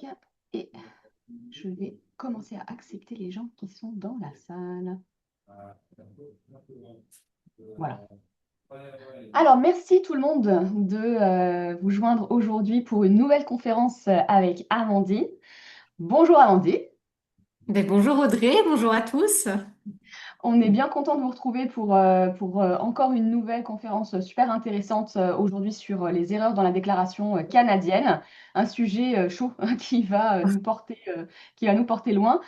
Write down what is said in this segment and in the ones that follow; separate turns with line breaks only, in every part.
Tac. Et je vais commencer à accepter les gens qui sont dans la salle. Voilà. Alors, merci tout le monde de vous joindre aujourd'hui pour une nouvelle conférence avec Amandine. Bonjour Amandine.
Ben, bonjour Audrey, bonjour à tous.
On est bien content de vous retrouver pour encore une nouvelle conférence super intéressante aujourd'hui sur les erreurs dans la déclaration canadienne, un sujet chaud qui va qui va nous porter loin.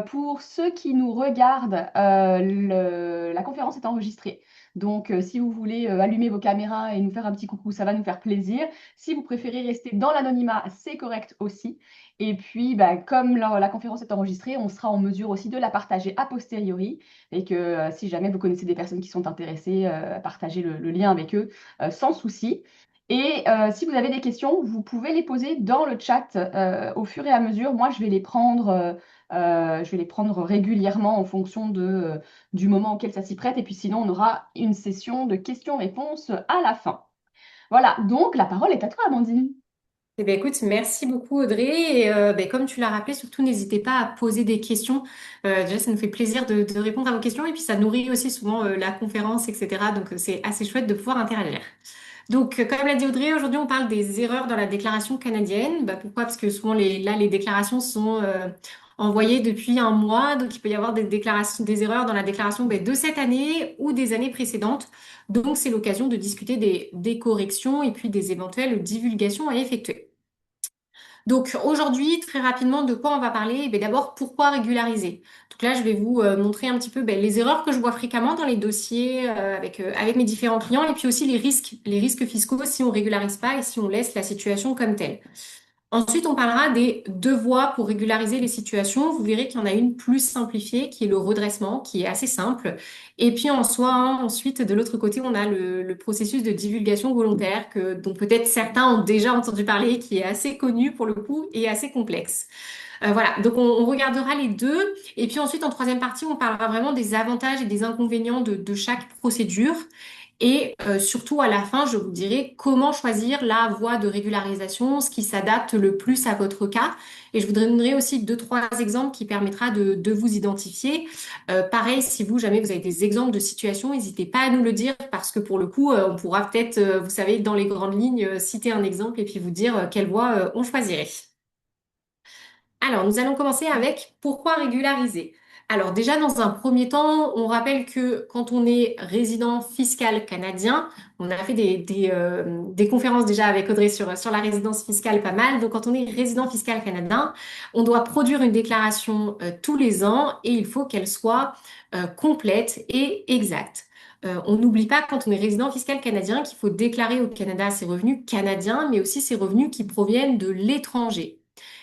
Pour ceux qui nous regardent, la conférence est enregistrée. Donc, si vous voulez allumer vos caméras et nous faire un petit coucou, ça va nous faire plaisir. Si vous préférez rester dans l'anonymat, c'est correct aussi. Et puis, bah, comme la conférence est enregistrée, on sera en mesure aussi de la partager a posteriori et que si jamais vous connaissez des personnes qui sont intéressées, partagez le lien avec eux sans souci. Et si vous avez des questions, vous pouvez les poser dans le chat au fur et à mesure. Moi, je vais les prendre régulièrement en fonction du moment auquel ça s'y prête. Et puis sinon, on aura une session de questions-réponses à la fin. Voilà, donc la parole est à toi, Amandine.
Eh ben, écoute, merci beaucoup Audrey. Et, ben, comme tu l'as rappelé, surtout n'hésitez pas à poser des questions. Déjà, ça nous fait plaisir de répondre à vos questions et puis ça nourrit aussi souvent la conférence, etc. Donc c'est assez chouette de pouvoir interagir. Donc, comme l'a dit Audrey, aujourd'hui on parle des erreurs dans la déclaration canadienne. Bah, pourquoi? Parce que souvent les déclarations sont envoyées depuis un mois, donc il peut y avoir des déclarations, des erreurs dans la déclaration de cette année ou des années précédentes. Donc c'est l'occasion de discuter des corrections et puis des éventuelles divulgations à effectuer. Donc aujourd'hui, très rapidement, de quoi on va parler? D'abord, pourquoi régulariser? Donc là, je vais vous montrer un petit peu les erreurs que je vois fréquemment dans les dossiers avec mes différents clients et puis aussi les risques fiscaux si on régularise pas et si on laisse la situation comme telle. Ensuite, on parlera des deux voies pour régulariser les situations. Vous verrez qu'il y en a une plus simplifiée, qui est le redressement, qui est assez simple. Et puis en soi, hein, ensuite, de l'autre côté, on a le processus de divulgation volontaire, dont peut-être certains ont déjà entendu parler, qui est assez connu pour le coup et assez complexe. Voilà, donc on regardera les deux. Et puis ensuite, en troisième partie, on parlera vraiment des avantages et des inconvénients de chaque procédure. Et surtout, à la fin, je vous dirai comment choisir la voie de régularisation, ce qui s'adapte le plus à votre cas. Et je vous donnerai aussi deux, trois exemples qui permettra de vous identifier. Pareil, si vous, jamais vous avez des exemples de situations, n'hésitez pas à nous le dire parce que pour le coup, on pourra peut-être, vous savez, dans les grandes lignes, citer un exemple et puis vous dire quelle voie on choisirait. Alors, nous allons commencer avec pourquoi régulariser. Alors déjà, dans un premier temps, on rappelle que quand on est résident fiscal canadien, on a fait des conférences déjà avec Audrey sur la résidence fiscale pas mal. Donc quand on est résident fiscal canadien, on doit produire une déclaration tous les ans et il faut qu'elle soit complète et exacte. On n'oublie pas quand on est résident fiscal canadien qu'il faut déclarer au Canada ses revenus canadiens, mais aussi ses revenus qui proviennent de l'étranger.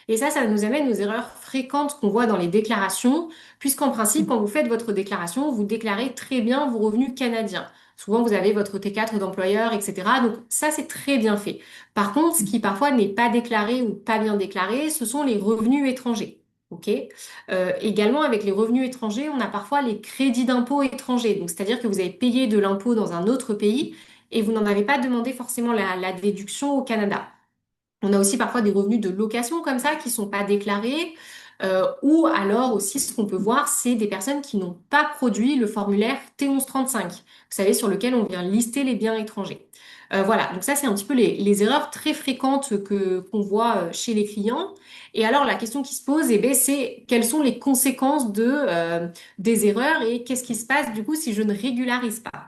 Et ça nous amène aux erreurs fréquentes qu'on voit dans les déclarations, puisqu'en principe, quand vous faites votre déclaration, vous déclarez très bien vos revenus canadiens. Souvent, vous avez votre T4 d'employeur, etc. Donc ça, c'est très bien fait. Par contre, ce qui parfois n'est pas déclaré ou pas bien déclaré, ce sont les revenus étrangers. OK? Également, avec les revenus étrangers, on a parfois les crédits d'impôt étrangers. Donc, c'est-à-dire que vous avez payé de l'impôt dans un autre pays et vous n'en avez pas demandé forcément la déduction au Canada. On a aussi parfois des revenus de location comme ça qui sont pas déclarés. Ou alors aussi ce qu'on peut voir, c'est des personnes qui n'ont pas produit le formulaire T1135, vous savez, sur lequel on vient lister les biens étrangers. Voilà, donc ça c'est un petit peu les erreurs très fréquentes qu'on voit chez les clients. Et alors la question qui se pose, c'est quelles sont les conséquences des erreurs et qu'est-ce qui se passe du coup si je ne régularise pas?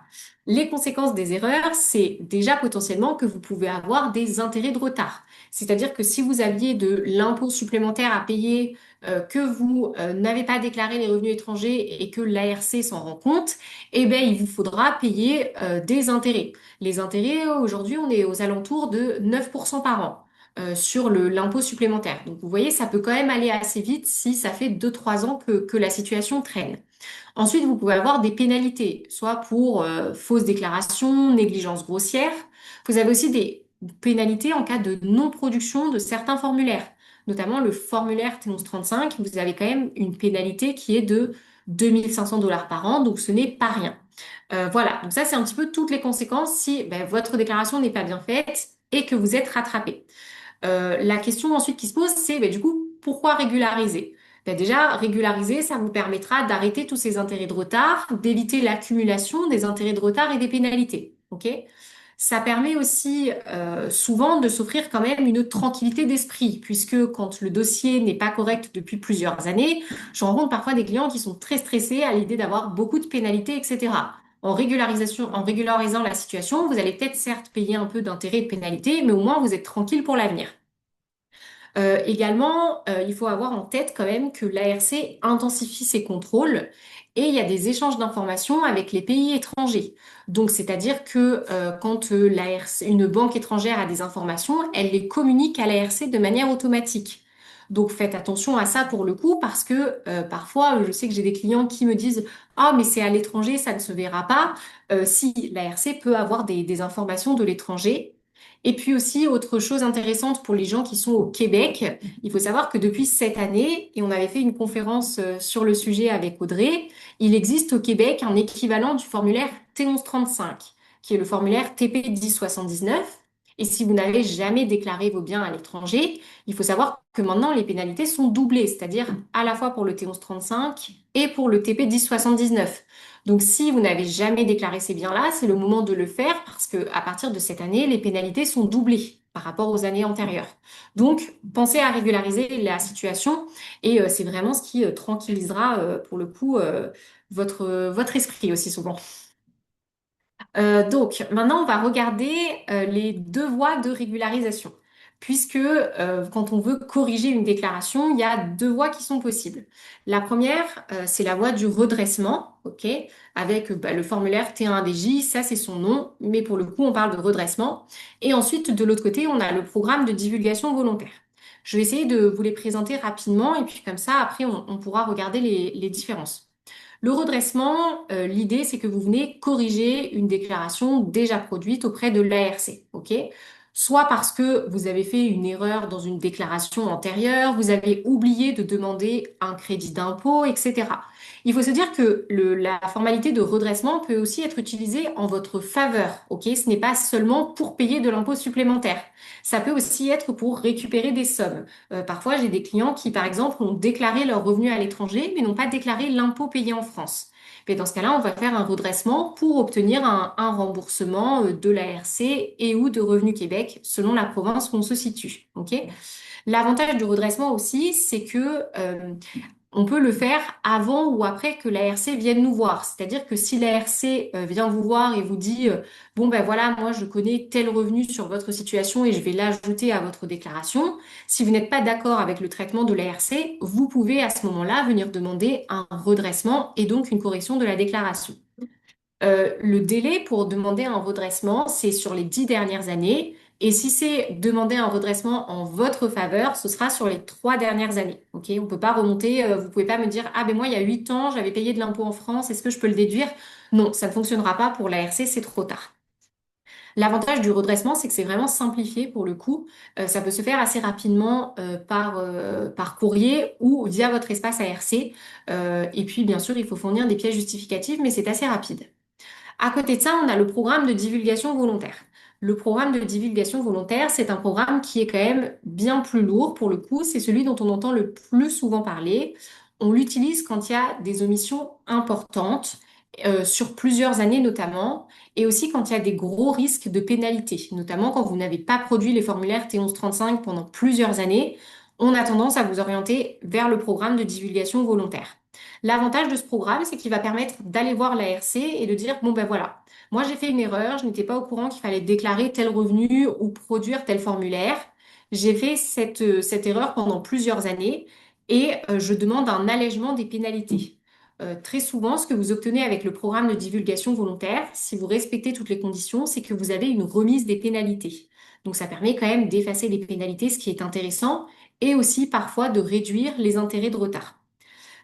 Les conséquences des erreurs, c'est déjà potentiellement que vous pouvez avoir des intérêts de retard. C'est-à-dire que si vous aviez de l'impôt supplémentaire à payer, que vous n'avez pas déclaré les revenus étrangers et que l'ARC s'en rend compte, eh bien, il vous faudra payer des intérêts. Les intérêts, aujourd'hui, on est aux alentours de 9% par an sur l'impôt supplémentaire. Donc, vous voyez, ça peut quand même aller assez vite si ça fait 2, 3 ans que la situation traîne. Ensuite, vous pouvez avoir des pénalités, soit pour fausse déclaration, négligence grossière. Vous avez aussi des pénalités en cas de non-production de certains formulaires, notamment le formulaire T1135. Vous avez quand même une pénalité qui est de 2 500 $ par an, donc ce n'est pas rien. Voilà, donc ça c'est un petit peu toutes les conséquences si ben, votre déclaration n'est pas bien faite et que vous êtes rattrapé. La question ensuite qui se pose, c'est ben, du coup, pourquoi régulariser? Ben, déjà, régulariser, ça vous permettra d'arrêter tous ces intérêts de retard, d'éviter l'accumulation des intérêts de retard et des pénalités. Ok? Ça permet aussi souvent de s'offrir quand même une tranquillité d'esprit, puisque quand le dossier n'est pas correct depuis plusieurs années, je rencontre parfois des clients qui sont très stressés à l'idée d'avoir beaucoup de pénalités, etc. En régularisant la situation, vous allez peut-être certes payer un peu d'intérêts et de pénalités, mais au moins vous êtes tranquille pour l'avenir. Également, il faut avoir en tête quand même que l'ARC intensifie ses contrôles et il y a des échanges d'informations avec les pays étrangers. Donc, c'est-à-dire que quand l'ARC, une banque étrangère a des informations, elle les communique à l'ARC de manière automatique. Donc, faites attention à ça pour le coup parce que parfois, je sais que j'ai des clients qui me disent, ah, mais c'est à l'étranger, ça ne se verra pas. Si l'ARC peut avoir des informations de l'étranger. Et puis aussi, autre chose intéressante pour les gens qui sont au Québec, il faut savoir que depuis cette année, et on avait fait une conférence sur le sujet avec Audrey, il existe au Québec un équivalent du formulaire T1135, qui est le formulaire TP 1079. Et si vous n'avez jamais déclaré vos biens à l'étranger, il faut savoir que maintenant les pénalités sont doublées, c'est-à-dire à la fois pour le T1135 et pour le TP 1079. Donc, si vous n'avez jamais déclaré ces biens-là, c'est le moment de le faire parce que à partir de cette année, les pénalités sont doublées par rapport aux années antérieures. Donc, pensez à régulariser la situation et c'est vraiment ce qui tranquillisera pour le coup votre esprit aussi souvent. Donc, maintenant, on va regarder les deux voies de régularisation. Puisque quand on veut corriger une déclaration, il y a deux voies qui sont possibles. La première, c'est la voie du redressement, ok, avec bah, le formulaire T1DJ, ça c'est son nom, mais pour le coup, on parle de redressement. Et ensuite, de l'autre côté, on a le programme de divulgation volontaire. Je vais essayer de vous les présenter rapidement et puis comme ça, après, on pourra regarder les différences. Le redressement, l'idée, c'est que vous venez corriger une déclaration déjà produite auprès de l'ARC, ok? Soit parce que vous avez fait une erreur dans une déclaration antérieure, vous avez oublié de demander un crédit d'impôt, etc. Il faut se dire que la formalité de redressement peut aussi être utilisée en votre faveur, ok? Ce n'est pas seulement pour payer de l'impôt supplémentaire. Ça peut aussi être pour récupérer des sommes. Parfois, j'ai des clients qui, par exemple, ont déclaré leurs revenus à l'étranger, mais n'ont pas déclaré l'impôt payé en France. Mais dans ce cas-là, on va faire un redressement pour obtenir un remboursement de l'ARC et ou de Revenu Québec, selon la province où on se situe. Ok? L'avantage du redressement aussi, c'est que on peut le faire avant ou après que l'ARC vienne nous voir. C'est-à-dire que si l'ARC vient vous voir et vous dit bon ben voilà, moi je connais tel revenu sur votre situation et je vais l'ajouter à votre déclaration. Si vous n'êtes pas d'accord avec le traitement de l'ARC, vous pouvez à ce moment-là venir demander un redressement et donc une correction de la déclaration. Le délai pour demander un redressement, c'est sur les 10 dernières années. Et si c'est demander un redressement en votre faveur, ce sera sur les 3 dernières années. Ok, on peut pas remonter. Vous pouvez pas me dire, ah ben moi il y a 8 ans, j'avais payé de l'impôt en France. Est-ce que je peux le déduire? Non, ça ne fonctionnera pas pour l'ARC, c'est trop tard. L'avantage du redressement, c'est que c'est vraiment simplifié pour le coup. Ça peut se faire assez rapidement par courrier ou via votre espace ARC. Et puis, bien sûr, il faut fournir des pièces justificatives, mais c'est assez rapide. À côté de ça, on a le programme de divulgation volontaire. Le programme de divulgation volontaire, c'est un programme qui est quand même bien plus lourd pour le coup. C'est celui dont on entend le plus souvent parler. On l'utilise quand il y a des omissions importantes, sur plusieurs années notamment, et aussi quand il y a des gros risques de pénalité, notamment quand vous n'avez pas produit les formulaires T1135 pendant plusieurs années. On a tendance à vous orienter vers le programme de divulgation volontaire. L'avantage de ce programme, c'est qu'il va permettre d'aller voir l'ARC et de dire, bon ben voilà, moi j'ai fait une erreur, je n'étais pas au courant qu'il fallait déclarer tel revenu ou produire tel formulaire. J'ai fait cette erreur pendant plusieurs années et je demande un allègement des pénalités. Très souvent, ce que vous obtenez avec le programme de divulgation volontaire, si vous respectez toutes les conditions, c'est que vous avez une remise des pénalités. Donc ça permet quand même d'effacer les pénalités, ce qui est intéressant, et aussi parfois de réduire les intérêts de retard.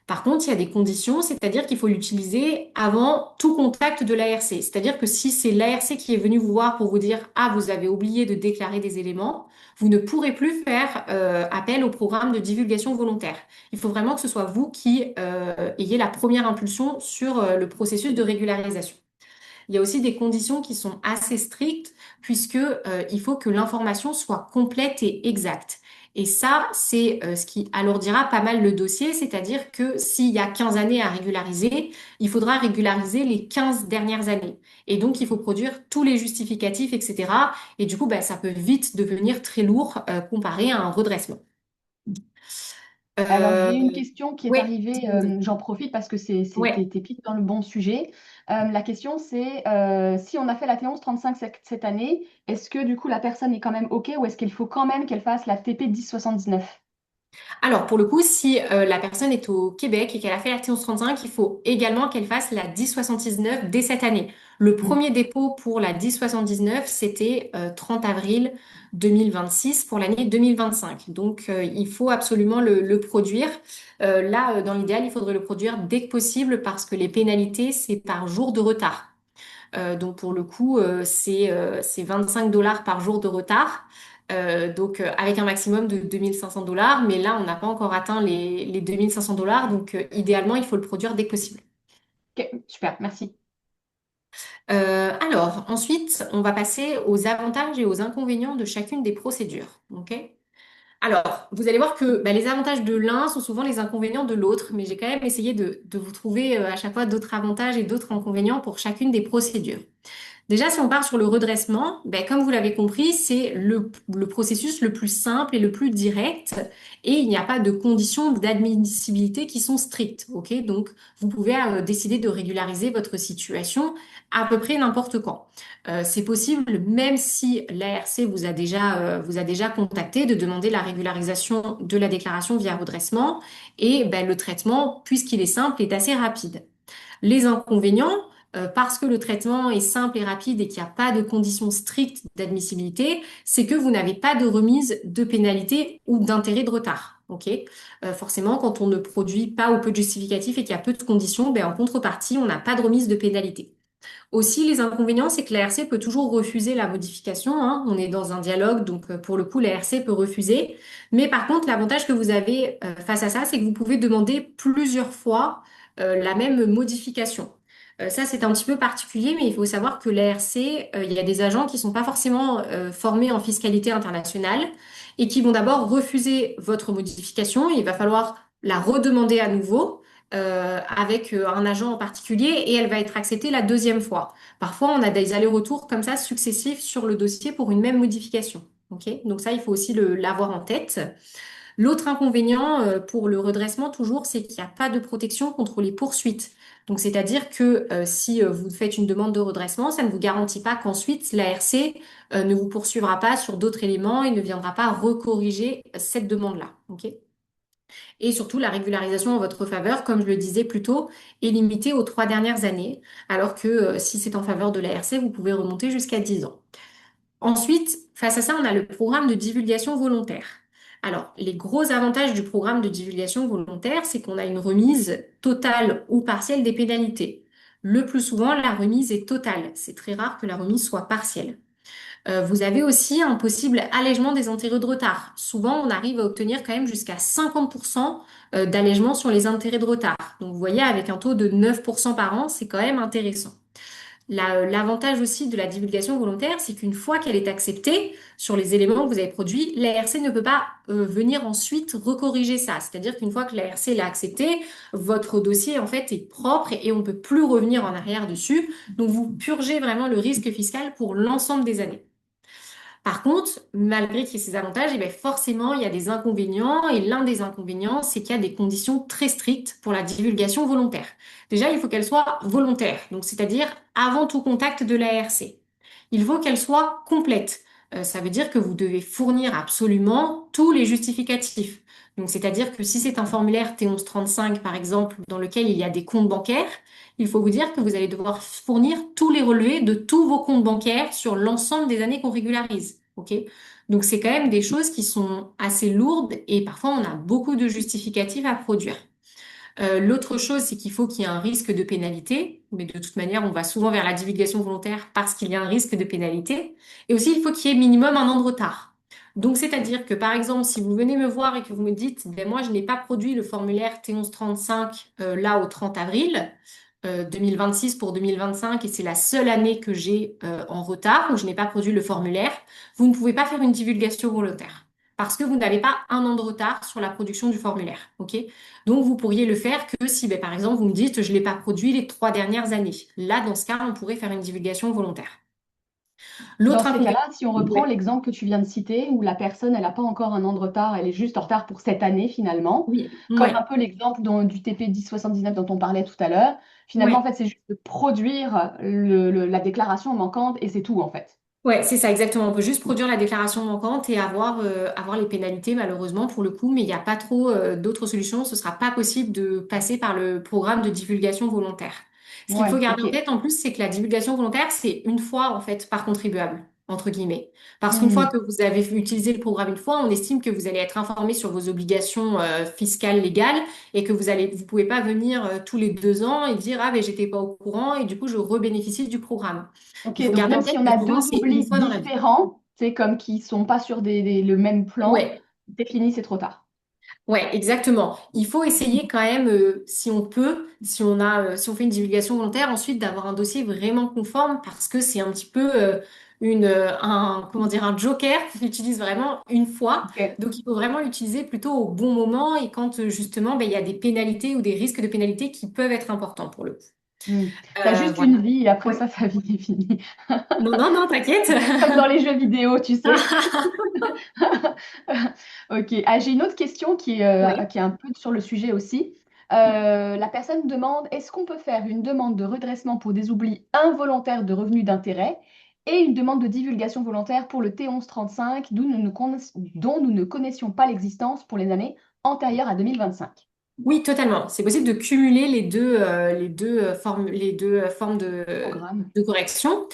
Par contre, il y a des conditions, c'est-à-dire qu'il faut l'utiliser avant tout contact de l'ARC. C'est-à-dire que si c'est l'ARC qui est venu vous voir pour vous dire, ah, vous avez oublié de déclarer des éléments, vous ne pourrez plus faire appel au programme de divulgation volontaire. Il faut vraiment que ce soit vous qui ayez la première impulsion sur le processus de régularisation. il y a aussi des conditions qui sont assez strictes puisque il faut que l'information soit complète et exacte. Et ça, c'est ce qui alourdira pas mal le dossier, c'est-à-dire que s'il y a 15 années à régulariser, il faudra régulariser les 15 dernières années. Et donc, il faut produire tous les justificatifs, etc. Et du coup, bah, ça peut vite devenir très lourd comparé à un redressement.
Alors, j'ai
Euh,
une question qui est
ouais,
arrivée,
dis-moi.
j'en profite parce que
Ouais.
t'es pile dans le bon sujet. La question, c'est si on a fait la T1135 cette année, est-ce que du coup la personne est quand même OK ou est-ce qu'il faut quand même qu'elle fasse la TP 1079?
Alors, pour le coup, si la personne est au Québec et qu'elle a fait la T1135, il faut également qu'elle fasse la 1079 dès cette année. Le
Hmm.
premier dépôt pour la 1079, c'était 30 avril 2026 pour l'année 2025. Donc, il faut absolument le produire. Là, dans l'idéal, il faudrait le produire dès que possible parce que les pénalités, c'est par jour de retard. Donc pour le coup, c'est 25 dollars par jour de retard. Donc avec un maximum de 2500 dollars. Mais là, on n'a pas encore atteint les 2500 dollars. Donc idéalement, il faut le produire dès que possible.
Ok, super, merci.
Alors, ensuite, on va passer aux avantages et aux inconvénients de chacune des procédures. OK? Alors, vous allez voir que bah, les avantages de l'un sont souvent les inconvénients de l'autre, mais j'ai quand même essayé de vous trouver à chaque fois d'autres avantages et d'autres inconvénients pour chacune des procédures. Déjà, si on part sur le redressement, ben, comme vous l'avez compris, c'est le processus le plus simple et le plus direct et il n'y a pas de conditions d'admissibilité qui sont strictes. Ok? Donc, vous pouvez décider de régulariser votre situation à peu près n'importe quand. C'est possible même si l'ARC vous a déjà contacté de demander la régularisation de la déclaration via redressement et ben, le traitement, puisqu'il est simple, est assez rapide. Les inconvénients, parce que le traitement est simple et rapide et qu'il n'y a pas de conditions strictes d'admissibilité, c'est que vous n'avez pas de remise de pénalité ou d'intérêt de retard. Ok. Forcément, quand on ne produit pas ou peu de justificatifs et qu'il y a peu de conditions, ben, en contrepartie, on n'a pas de remise de pénalité. Aussi, les inconvénients, c'est que l'ARC peut toujours refuser la modification, hein. On est dans un dialogue, donc pour le coup, l'ARC peut refuser. Mais par contre, l'avantage que vous avez face à ça, c'est que vous pouvez demander plusieurs fois la même modification. Ça, c'est un petit peu particulier, mais il faut savoir que l'ARC, il y a des agents qui sont pas forcément formés en fiscalité internationale et qui vont d'abord refuser votre modification. Il va falloir la redemander à nouveau avec un agent en particulier et elle va être acceptée la deuxième fois. Parfois, on a des allers-retours comme ça successifs sur le dossier pour une même modification. Ok. Donc ça, il faut aussi l'avoir en tête. L'autre inconvénient pour le redressement, toujours, c'est qu'il n'y a pas de protection contre les poursuites. Donc, c'est-à-dire que si vous faites une demande de redressement, ça ne vous garantit pas qu'ensuite l'ARC ne vous poursuivra pas sur d'autres éléments et ne viendra pas recorriger cette demande-là. Ok. Et surtout, la régularisation en votre faveur, comme je le disais plus tôt, est limitée aux 3 dernières années, alors que si c'est en faveur de l'ARC, vous pouvez remonter jusqu'à 10 ans. Ensuite, face à ça, on a le programme de divulgation volontaire. Alors, les gros avantages du programme de divulgation volontaire, c'est qu'on a une remise totale ou partielle des pénalités. Le plus souvent, la remise est totale. C'est très rare que la remise soit partielle. Vous avez aussi un possible allègement des intérêts de retard. Souvent, on arrive à obtenir quand même jusqu'à 50% d'allègement sur les intérêts de retard. Donc, vous voyez, avec un taux de 9% par an, c'est quand même intéressant. L'avantage aussi de la divulgation volontaire, c'est qu'une fois qu'elle est acceptée sur les éléments que vous avez produits, l'ARC ne peut pas venir ensuite recorriger ça. C'est-à-dire qu'une fois que l'ARC l'a accepté, votre dossier en fait est propre et on ne peut plus revenir en arrière dessus. Donc vous purgez vraiment le risque fiscal pour l'ensemble des années. Par contre, malgré qu'il y ait ces avantages, eh bien forcément, il y a des inconvénients. Et l'un des inconvénients, c'est qu'il y a des conditions très strictes pour la divulgation volontaire. Déjà, il faut qu'elle soit volontaire, donc c'est-à-dire avant tout contact de l'ARC. Il faut qu'elle soit complète. Ça veut dire que vous devez fournir absolument tous les justificatifs. Donc, c'est-à-dire que si c'est un formulaire T1135, par exemple, dans lequel il y a des comptes bancaires, il faut vous dire que vous allez devoir fournir tous les relevés de tous vos comptes bancaires sur l'ensemble des années qu'on régularise. OK? Donc, c'est quand même des choses qui sont assez lourdes et parfois on a beaucoup de justificatifs à produire. L'autre chose, c'est qu'il faut qu'il y ait un risque de pénalité, mais de toute manière, on va souvent vers la divulgation volontaire parce qu'il y a un risque de pénalité. Et aussi, il faut qu'il y ait minimum un an de retard. Donc, c'est-à-dire que, par exemple, si vous venez me voir et que vous me dites, ben moi, je n'ai pas produit le formulaire T1135 là au 30 avril, 2026 pour 2025 et c'est la seule année que j'ai en retard où je n'ai pas produit le formulaire, vous ne pouvez pas faire une divulgation volontaire parce que vous n'avez pas un an de retard sur la production du formulaire. OK? Donc, vous pourriez le faire que si, ben, par exemple, vous me dites, je ne l'ai pas produit les 3 dernières années. Là, dans ce cas, on pourrait faire une divulgation volontaire.
Dans
L'autre
ces
inconvénient,
cas-là, si on reprend
ouais,
l'exemple que tu viens de citer, où la personne, elle n'a pas encore un an de retard, elle est juste en retard pour cette année finalement,
oui,
comme un
ouais,
peu l'exemple du TP 1079 dont on parlait tout à l'heure, finalement, en
ouais.
fait, c'est juste de produire la déclaration manquante et c'est tout, en fait.
Ouais, c'est ça, exactement. On peut juste produire la déclaration manquante et avoir les pénalités, malheureusement, pour le coup, mais il n'y a pas trop d'autres solutions. Ce sera pas possible de passer par le programme de divulgation volontaire. Ce qu'il faut
Ouais,
garder
ok.
en tête, en plus, c'est que la divulgation volontaire, c'est une fois, en fait, par contribuable, entre guillemets. Parce qu'une fois
Hmm.
que vous avez utilisé le programme une fois, on estime que vous allez être informé sur vos obligations fiscales légales et que vous pouvez pas venir tous les 2 ans et dire, ah, ben, j'étais pas au courant et du coup, je rebénéficie du programme.
Ok,
Il faut
donc
garder
même
en
si
tête
on
que
a
souvent,
deux
c'est une
oublis
fois dans la vie.
différents, c'est comme qui sont pas sur le même plan,
Ouais,
c'est fini, c'est trop tard.
ouais, exactement. Il faut essayer quand même, si on peut, si on fait une divulgation volontaire, ensuite d'avoir un dossier vraiment conforme parce que c'est un petit peu comment dire, un joker qu'on utilise vraiment une fois.
Ok.
Donc il faut vraiment l'utiliser plutôt au bon moment et quand justement ben, il y a des pénalités ou des risques de pénalités qui peuvent être importants pour le coup.
Hmm. T'as juste
Voilà.
une vie et après
Ouais.
ça, ta vie est finie.
Non, non, non, t'inquiète.
Comme dans les jeux vidéo, tu sais. Ok. Ah, j'ai une autre question
Oui.
qui est un peu sur le sujet aussi. La personne demande, est-ce qu'on peut faire une demande de redressement pour des oublis involontaires de revenus d'intérêt et une demande de divulgation volontaire pour le T1135 dont nous ne connaissions pas l'existence pour les années antérieures à 2025?
Oui, totalement. C'est possible de cumuler les deux formes
Programme.
de correction.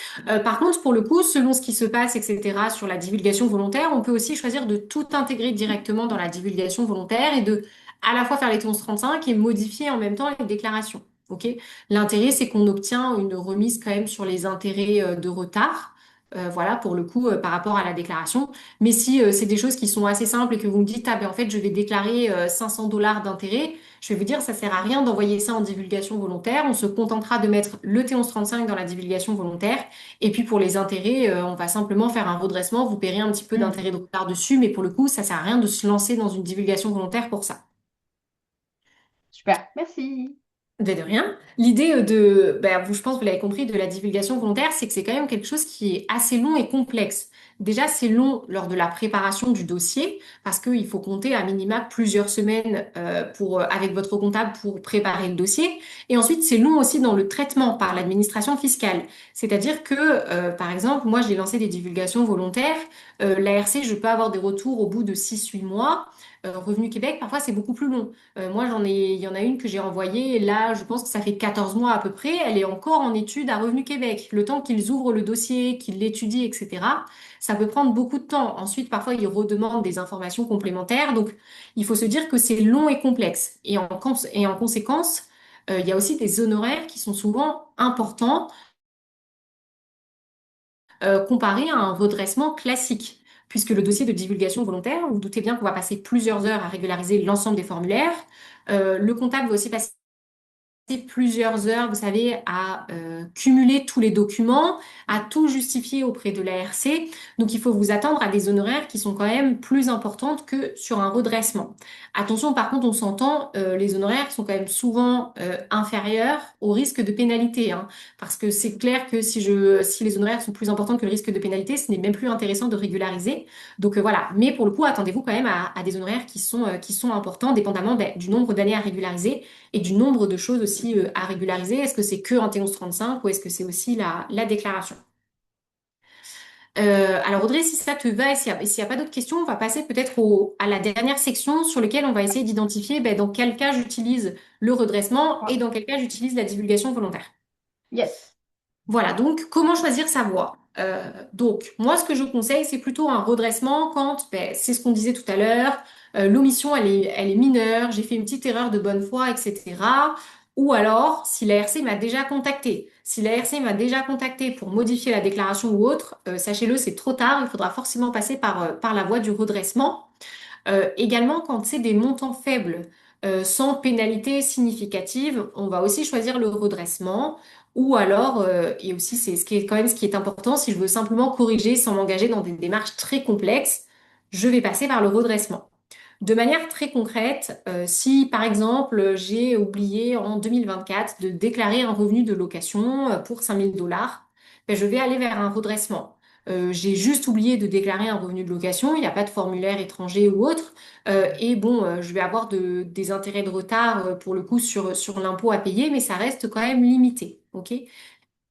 Par contre, pour le coup, selon ce qui se passe, etc., sur la divulgation volontaire, on peut aussi choisir de tout intégrer directement dans la divulgation volontaire et de à la fois faire les 1135 et modifier en même temps les déclarations. OK? L'intérêt, c'est qu'on obtient une remise quand même sur les intérêts de retard. Voilà, pour le coup, par rapport à la déclaration. Mais si c'est des choses qui sont assez simples et que vous me dites, ah ben en fait, je vais déclarer 500 dollars d'intérêt, je vais vous dire, ça sert à rien d'envoyer ça en divulgation volontaire. On se contentera de mettre le T1135 dans la divulgation volontaire. Et puis pour les intérêts, on va simplement faire un redressement. Vous paierez un petit peu
Hmm.
d'intérêt de retard dessus, mais pour le coup, ça sert à rien de se lancer dans une divulgation volontaire pour ça.
Super. Merci.
De rien. L'idée je pense que vous l'avez compris, de la divulgation volontaire, c'est que c'est quand même quelque chose qui est assez long et complexe. Déjà, c'est long lors de la préparation du dossier parce qu'il faut compter à minima plusieurs semaines avec votre comptable pour préparer le dossier. Et ensuite, c'est long aussi dans le traitement par l'administration fiscale. C'est-à-dire que, par exemple, moi, j'ai lancé des divulgations volontaires. L'ARC, je peux avoir des retours au bout de 6, 8 mois. Revenu Québec, parfois, c'est beaucoup plus long. Il y en a une que j'ai envoyée, là, je pense que ça fait 14 mois à peu près, elle est encore en étude à Revenu Québec. Le temps qu'ils ouvrent le dossier, qu'ils l'étudient, etc., ça peut prendre beaucoup de temps. Ensuite, parfois, ils redemandent des informations complémentaires, donc il faut se dire que c'est long et complexe. Et en conséquence, il y a aussi des honoraires qui sont souvent importants comparé à un redressement classique. Puisque le dossier de divulgation volontaire, vous vous doutez bien qu'on va passer plusieurs heures à régulariser l'ensemble des formulaires. Le comptable va aussi passer plusieurs heures, vous savez, à cumuler tous les documents, à tout justifier auprès de l'ARC. Donc, il faut vous attendre à des honoraires qui sont quand même plus importantes que sur un redressement. Attention, par contre, on s'entend, les honoraires sont quand même souvent inférieurs au risque de pénalité, hein, parce que c'est clair que si les honoraires sont plus importants que le risque de pénalité, ce n'est même plus intéressant de régulariser. Donc voilà. Mais pour le coup, attendez-vous quand même à des honoraires qui sont importants, dépendamment ben, du nombre d'années à régulariser et du nombre de choses aussi à régulariser. Est-ce que c'est que un T1135 ou est-ce que c'est aussi la déclaration? Alors Audrey, si ça te va et s'il y a pas d'autres questions, on va passer peut-être à la dernière section sur laquelle on va essayer d'identifier ben, dans quel cas j'utilise le redressement
Ouais.
et dans quel cas j'utilise la divulgation volontaire.
Yes.
Voilà, donc comment choisir sa voie? Donc, moi, ce que je conseille, c'est plutôt un redressement quand, ben, c'est ce qu'on disait tout à l'heure, l'omission, elle est mineure, j'ai fait une petite erreur de bonne foi, etc. Ou alors, si la l'ARC m'a déjà contacté. Si la l'ARC m'a déjà contacté pour modifier la déclaration ou autre, sachez-le, c'est trop tard, il faudra forcément passer par la voie du redressement. Également, quand c'est des montants faibles, sans pénalité significative. On va aussi choisir le redressement. Ou alors, et aussi c'est ce qui est quand même ce qui est important, si je veux simplement corriger sans m'engager dans des démarches très complexes, je vais passer par le redressement. De manière très concrète, si par exemple j'ai oublié en 2024 de déclarer un revenu de location pour 5 000 $, ben, je vais aller vers un redressement. J'ai juste oublié de déclarer un revenu de location, il n'y a pas de formulaire étranger ou autre, et bon, je vais avoir des intérêts de retard pour le coup sur l'impôt à payer, mais ça reste quand même limité. Ok?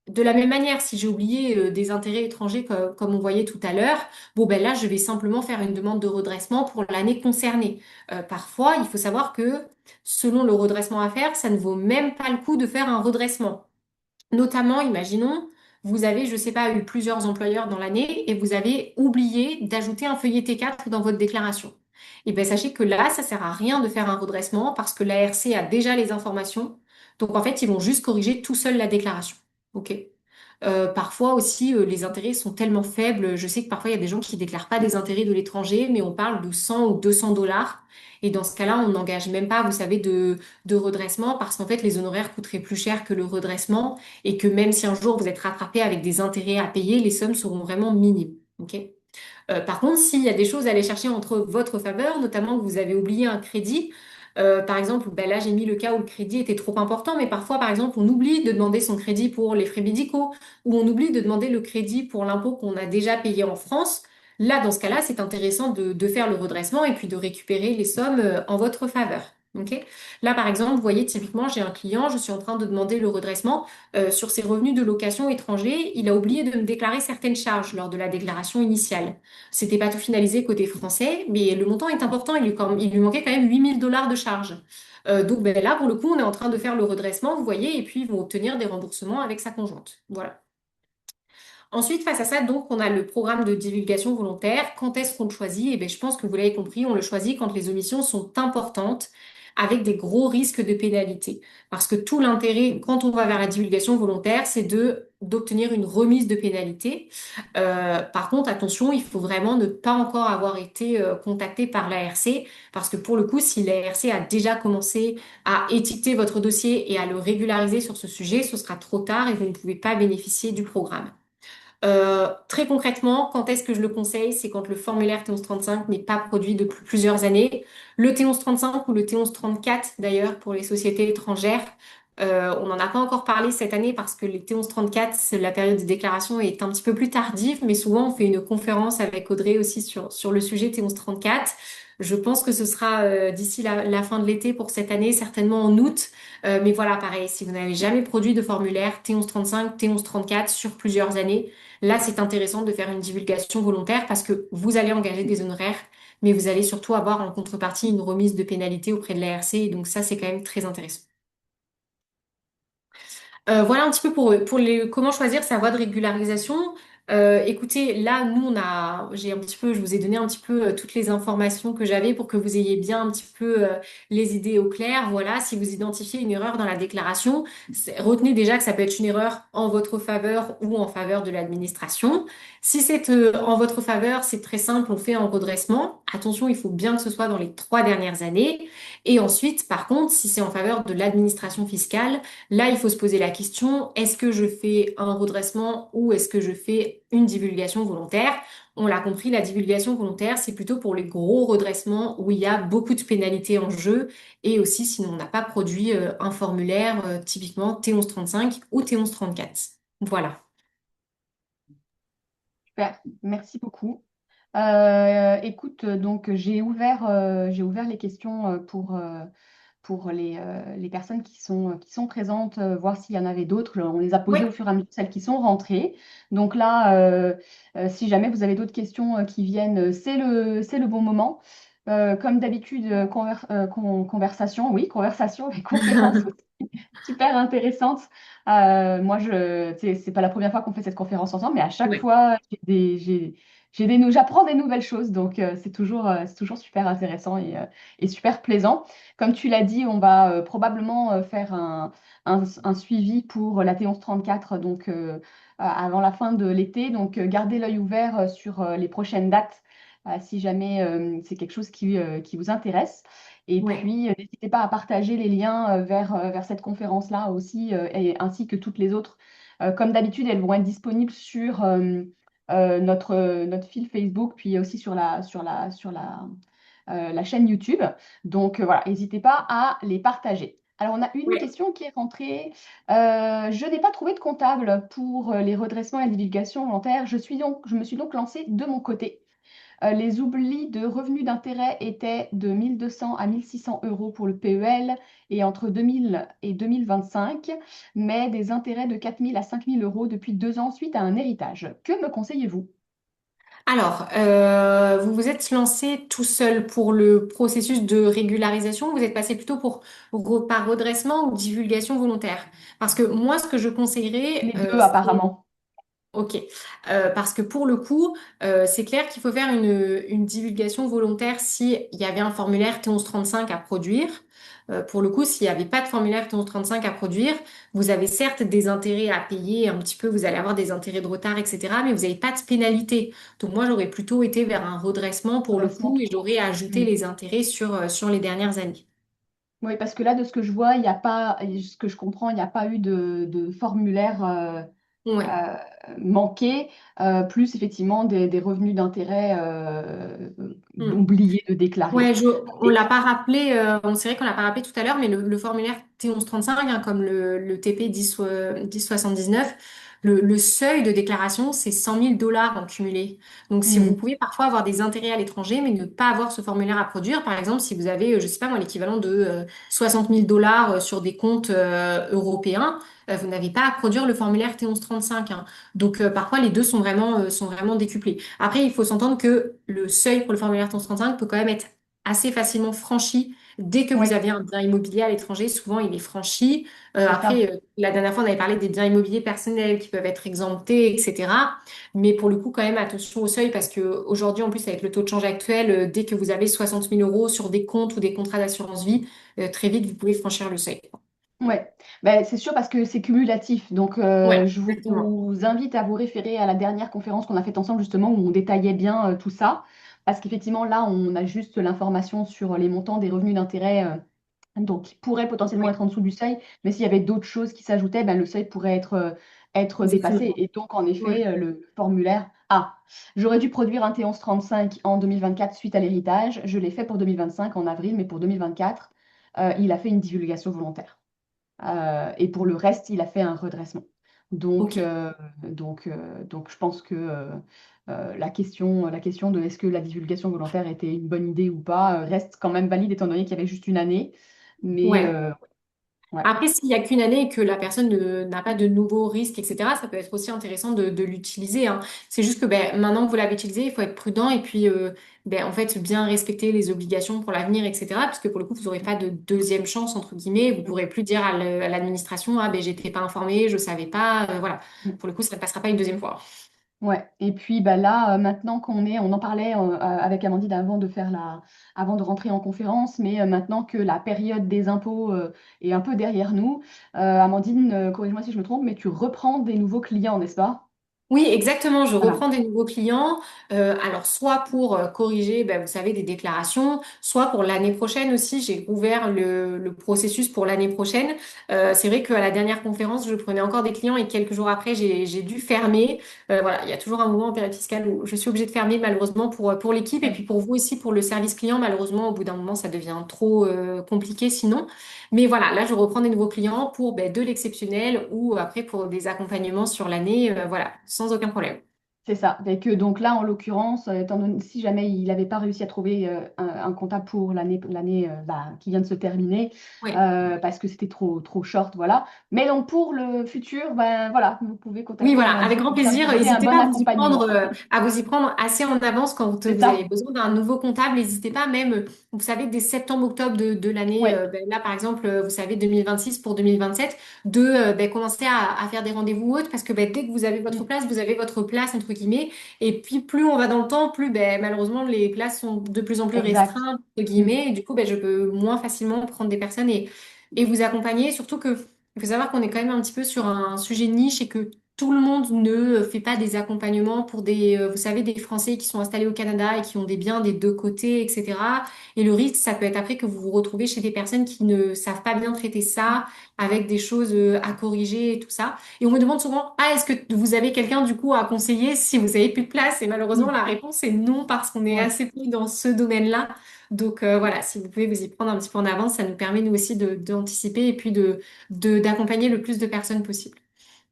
De la même manière, si j'ai oublié des intérêts étrangers comme on voyait tout à l'heure, bon ben là, je vais simplement faire une demande de redressement pour l'année concernée. Parfois, il faut savoir que selon le redressement à faire, ça ne vaut même pas le coup de faire un redressement. Notamment, imaginons, vous avez, je sais pas, eu plusieurs employeurs dans l'année et vous avez oublié d'ajouter un feuillet T4 dans votre déclaration. Et bien, sachez que là, ça sert à rien de faire un redressement parce que l'ARC a déjà les informations. Donc, en fait, ils vont juste corriger tout seul la déclaration. OK? Parfois aussi, les intérêts sont tellement faibles. Je sais que parfois, il y a des gens qui déclarent pas des intérêts de l'étranger, mais on parle de 100 ou 200 $. Et dans ce cas-là, on n'engage même pas, vous savez, de redressement parce qu'en fait, les honoraires coûteraient plus cher que le redressement et que même si un jour vous êtes rattrapé avec des intérêts à payer, les sommes seront vraiment minimes. OK? Par contre, s'il y a des choses à aller chercher entre votre faveur, notamment que vous avez oublié un crédit, par exemple, ben là j'ai mis le cas où le crédit était trop important, mais parfois, par exemple, on oublie de demander son crédit pour les frais médicaux ou on oublie de demander le crédit pour l'impôt qu'on a déjà payé en France. Là, dans ce cas-là, c'est intéressant de faire le redressement et puis de récupérer les sommes en votre faveur. Ok. Là, par exemple, vous voyez, typiquement, j'ai un client, je suis en train de demander le redressement sur ses revenus de location étrangers. Il a oublié de me déclarer certaines charges lors de la déclaration initiale. C'était pas tout finalisé côté français, mais le montant est important. Il lui manquait quand même 8 000 $ de charges. Donc ben là, pour le coup, on est en train de faire le redressement, vous voyez, et puis ils vont obtenir des remboursements avec sa conjointe. Voilà. Ensuite, face à ça, donc, on a le programme de divulgation volontaire. Quand est-ce qu'on le choisit? Eh bien, je pense que vous l'avez compris, on le choisit quand les omissions sont importantes, avec des gros risques de pénalité. Parce que tout l'intérêt, quand on va vers la divulgation volontaire, c'est d'obtenir une remise de pénalité. Par contre, attention, il faut vraiment ne pas encore avoir été contacté par l'ARC, parce que pour le coup, si l'ARC a déjà commencé à étiqueter votre dossier et à le régulariser sur ce sujet, ce sera trop tard et vous ne pouvez pas bénéficier du programme. Très concrètement, quand est-ce que je le conseille? C'est quand le formulaire T1135 n'est pas produit depuis plusieurs années. Le T1135 ou le T1134 d'ailleurs pour les sociétés étrangères. On n'en a pas encore parlé cette année parce que les T1134, la période de déclaration est un petit peu plus tardive, mais souvent on fait une conférence avec Audrey aussi sur le sujet T1134. Je pense que ce sera d'ici la fin de l'été pour cette année, certainement en août. Mais voilà, pareil, si vous n'avez jamais produit de formulaire T1135, T1134 sur plusieurs années, là, c'est intéressant de faire une divulgation volontaire parce que vous allez engager des honoraires, mais vous allez surtout avoir en contrepartie une remise de pénalité auprès de l'ARC. Et donc ça, c'est quand même très intéressant. Voilà un petit peu pour comment choisir sa voie de régularisation. Écoutez, là, nous, j'ai un petit peu, je vous ai donné un petit peu toutes les informations que j'avais pour que vous ayez bien un petit peu les idées au clair. Voilà, si vous identifiez une erreur dans la déclaration, retenez déjà que ça peut être une erreur en votre faveur ou en faveur de l'administration. Si c'est en votre faveur, c'est très simple, on fait un redressement. Attention, il faut bien que ce soit dans les 3 dernières années. Et ensuite, par contre, si c'est en faveur de l'administration fiscale, là, il faut se poser la question, est-ce que je fais un redressement ou est-ce que je fais une divulgation volontaire? On l'a compris, la divulgation volontaire, c'est plutôt pour les gros redressements où il y a beaucoup de pénalités en jeu et aussi si on n'a pas produit un formulaire typiquement T1135 ou T1134. Voilà.
Super, merci beaucoup. Écoute, donc j'ai ouvert les questions pour les personnes qui sont présentes, voir s'il y en avait d'autres. On les a
Oui,
posées au fur et à mesure, celles qui sont rentrées. Donc là, si jamais vous avez d'autres questions qui viennent, c'est le bon moment. Comme d'habitude, conversation, oui, conversation et conférence super intéressante. Moi, c'est pas la première fois qu'on fait cette conférence ensemble, mais à chaque
oui.
fois, j'apprends des nouvelles choses. Donc, c'est toujours super intéressant et super plaisant. Comme tu l'as dit, on va probablement faire un suivi pour la T1134 donc, avant la fin de l'été. Donc, gardez l'œil ouvert sur les prochaines dates si jamais c'est quelque chose qui vous intéresse. Et
Ouais.
puis, n'hésitez pas à partager les liens vers cette conférence-là aussi, ainsi que toutes les autres. Comme d'habitude, elles vont être disponibles sur notre fil Facebook, puis aussi sur la chaîne YouTube. Donc voilà, n'hésitez pas à les partager. Alors, on a une
Ouais.
question qui est rentrée. Je n'ai pas trouvé de comptable pour les redressements et la divulgation volontaire. Je me suis donc lancée de mon côté. Les oublis de revenus d'intérêt étaient de 1200 à 1600 euros pour le PEL et entre 2000 et 2025, mais des intérêts de 4000 à 5000 euros depuis 2 ans suite à un héritage. Que me conseillez-vous?
Alors, vous vous êtes lancé tout seul pour le processus de régularisation, ou vous êtes passé plutôt par redressement ou divulgation volontaire? Parce que moi, ce que je conseillerais,
Les deux, apparemment.
ok. Parce que pour le coup, c'est clair qu'il faut faire une divulgation volontaire s'il y avait un formulaire T1135 à produire. Pour le coup, s'il n'y avait pas de formulaire T1135 à produire, vous avez certes des intérêts à payer un petit peu, vous allez avoir des intérêts de retard, etc., mais vous n'avez pas de pénalité. Donc moi, j'aurais plutôt été vers un redressement pour le
Redressement
coup
tout
et
court.
j'aurais ajouté
Hmm.
les intérêts sur les dernières années.
Oui, parce que là, de ce que je vois, il n'y a pas, ce que je comprends, il n'y a pas eu de formulaire
Ouais.
euh, manqué, plus effectivement des revenus d'intérêt oubliés de déclarer.
Ouais, on l'a pas rappelé, c'est vrai qu'on l'a pas rappelé tout à l'heure, mais le formulaire T1135, hein, comme le TP 1079, le seuil de déclaration, c'est 100 000 $ en cumulé. Donc, si vous
Hmm.
pouvez parfois avoir des intérêts à l'étranger, mais ne pas avoir ce formulaire à produire, par exemple, si vous avez, je sais pas moi, l'équivalent de 60 000 $ sur des comptes européens, vous n'avez pas à produire le formulaire T1135, hein. Donc, parfois, les deux sont vraiment décuplés. Après, il faut s'entendre que le seuil pour le formulaire T1135 peut quand même être assez facilement franchi dès que vous
Oui,
avez un bien immobilier à l'étranger. Souvent, il est franchi.
c'est ça.
Après, la dernière fois, on avait parlé des biens immobiliers personnels qui peuvent être exemptés, etc. Mais pour le coup, quand même, attention au seuil parce que aujourd'hui, en plus, avec le taux de change actuel, dès que vous avez 60 000 € sur des comptes ou des contrats d'assurance vie, très vite, vous pouvez franchir le seuil.
Ouais, ben, c'est sûr parce que c'est cumulatif. Donc,
Ouais,
je
exactement.
vous invite à vous référer à la dernière conférence qu'on a faite ensemble, justement, où on détaillait bien tout ça. Parce qu'effectivement, là, on a juste l'information sur les montants des revenus d'intérêt, donc qui pourraient potentiellement
Ouais,
être en dessous du seuil. Mais s'il y avait d'autres choses qui s'ajoutaient, ben, le seuil pourrait être dépassé.
exactement.
Et donc, en
Ouais.
effet, le formulaire A. J'aurais dû produire un T1135 en 2024 suite à l'héritage. Je l'ai fait pour 2025 en avril, mais pour 2024, il a fait une divulgation volontaire. Et pour le reste, il a fait un redressement. Donc,
Ok.
je pense que la question de est-ce que la divulgation volontaire était une bonne idée ou pas reste quand même valide étant donné qu'il y avait juste une année. Mais
Ouais.
ouais,
Après, s'il n'y a qu'une année et que la personne n'a pas de nouveaux risques, etc., ça peut être aussi intéressant de l'utiliser, hein. C'est juste que ben, maintenant que vous l'avez utilisé, il faut être prudent et puis ben, en fait bien respecter les obligations pour l'avenir, etc. Puisque pour le coup, vous n'aurez pas de deuxième chance, entre guillemets. Vous ne pourrez plus dire à l'administration, ah ben j'étais pas informée, je savais pas. Voilà. Pour le coup, ça ne passera pas une deuxième fois.
ouais. Et puis bah là, maintenant on en parlait avec Amandine avant de rentrer en conférence, mais maintenant que la période des impôts est un peu derrière nous, Amandine, corrige-moi si je me trompe, mais tu reprends des nouveaux clients, n'est-ce pas?
Oui, exactement. Je
Voilà.
reprends des nouveaux clients. Alors, soit pour corriger, ben, vous savez, des déclarations, soit pour l'année prochaine aussi. J'ai ouvert le processus pour l'année prochaine. C'est vrai qu'à la dernière conférence, je prenais encore des clients et quelques jours après, j'ai dû fermer. Voilà, il y a toujours un moment en période fiscale où je suis obligée de fermer, malheureusement, pour l'équipe et puis pour vous aussi, pour le service client. Malheureusement, au bout d'un moment, ça devient trop compliqué sinon. Mais voilà, là, je reprends des nouveaux clients pour ben, de l'exceptionnel ou après pour des accompagnements sur l'année, voilà, sans aucun problème.
C'est ça. Et que donc là, en l'occurrence, étant donné, si jamais il n'avait pas réussi à trouver un comptable pour l'année qui vient de se terminer,
Ouais.
parce que c'était trop short, voilà. Mais donc pour le futur, ben voilà, vous pouvez
Oui,
contacter
voilà, avec
Amandine
grand
et ça vous
plaisir.
donner un
N'hésitez
bon
pas
accompagnement.
à vous y prendre assez en avance quand
C'est
vous avez
ça?
besoin d'un nouveau comptable. N'hésitez pas, même, vous savez, dès septembre-octobre de l'année,
Ouais.
ben, là, par exemple, vous savez, 2026 pour 2027, ben, commencer à faire des rendez-vous autres parce que ben, dès que vous avez votre
Mm.
place, vous avez votre place, entre guillemets. Et puis, plus on va dans le temps, plus, ben, malheureusement, les places sont de plus en plus
Exact.
restreintes, entre
Mm.
guillemets. Et du coup, ben, je peux moins facilement prendre des personnes et vous accompagner. Surtout que, il faut savoir qu'on est quand même un petit peu sur un sujet niche et que tout le monde ne fait pas des accompagnements pour vous savez, des Français qui sont installés au Canada et qui ont des biens des deux côtés, etc. Et le risque, ça peut être après que vous vous retrouvez chez des personnes qui ne savent pas bien traiter ça, avec des choses à corriger et tout ça. Et on me demande souvent, ah, est-ce que vous avez quelqu'un du coup à conseiller si vous avez plus de place? Et malheureusement,
Mm.
la réponse est non parce qu'on est
Ouais.
assez peu dans ce domaine-là. Donc voilà, si vous pouvez vous y prendre un petit peu en avance, ça nous permet nous aussi d'anticiper et puis d'accompagner le plus de personnes possible.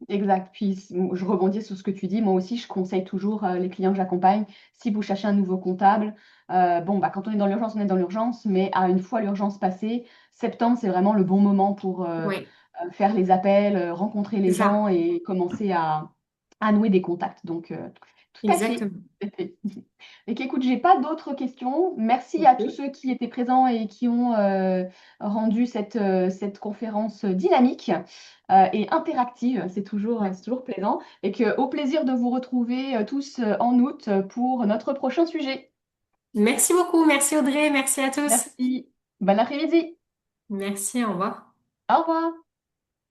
Exact. Puis je rebondis sur ce que tu dis. Moi aussi, je conseille toujours les clients que j'accompagne. Si vous cherchez un nouveau comptable, bon, bah, quand on est dans l'urgence, on est dans l'urgence. Mais à une fois l'urgence passée, septembre, c'est vraiment le bon moment pour
Oui,
faire les appels, rencontrer
c'est
les
ça,
gens et commencer à nouer des contacts. Donc, tout à fait.
exactement.
Tout à fait. Et qu'écoute, j'ai pas d'autres questions. Merci à tous
Ok.
ceux qui étaient présents et qui ont rendu cette conférence dynamique et interactive.
Ouais.
C'est toujours plaisant. Et que, au plaisir de vous retrouver tous en août pour notre prochain sujet.
Merci beaucoup, merci Audrey, merci à tous.
Merci. Bon après-midi.
Merci, au revoir.
Au revoir.